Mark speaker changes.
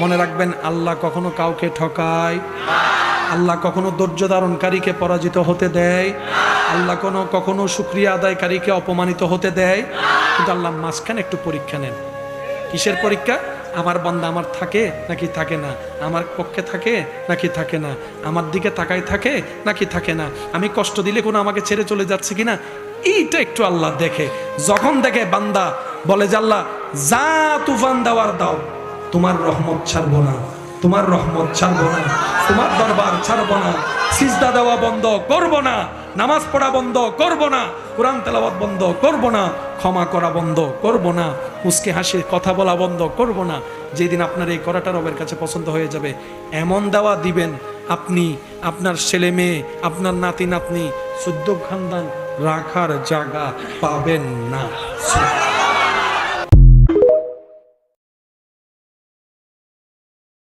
Speaker 1: মনে রাখবেন, আল্লাহ কখনো কাউকে ঠকায়, আল্লাহ কখনো ধৈর্য ধারণকারীকে পরাজিত হতে দেয়, আল্লাহ কখনো শুকরিয়া আদায়কারীকে অপমানিত হতে দেয়। কিন্তু আল্লাহ মাঝখানে একটু পরীক্ষা নেন। কিসের পরীক্ষা? আমার বান্দা আমার থাকে নাকি থাকে না, আমার পক্ষে থাকে নাকি থাকে না, আমার দিকে তাকায় থাকে নাকি থাকে না, আমি কষ্ট দিলে কোনো আমাকে ছেড়ে চলে যাচ্ছে কিনা, এইটা একটু আল্লাহ দেখে। যখন দেখে বান্দা বলে যে আল্লাহ যা তুফান দেওয়ার দাও, তোমার রহমত ছাড়বো না, তোমার রহমত ছাড়বো না, তোমার দরবার ছাড়বো না, সিজদা দেওয়া বন্ধ করব না, নামাজ পড়া বন্ধ করব না, কোরআন তেলাওয়াত বন্ধ করব না, ক্ষমা করা বন্ধ করব না, মুস্কি হাসি কথা বলা বন্ধ করব না। যেদিন আপনার এই করাটা রবের কাছে পছন্দ হয়ে যাবে, এমন দেওয়া দিবেন আপনি, আপনার ছেলে মেয়ে, আপনার নাতি নাতনি, 14 খানদান রাখার জায়গা পাবেন না।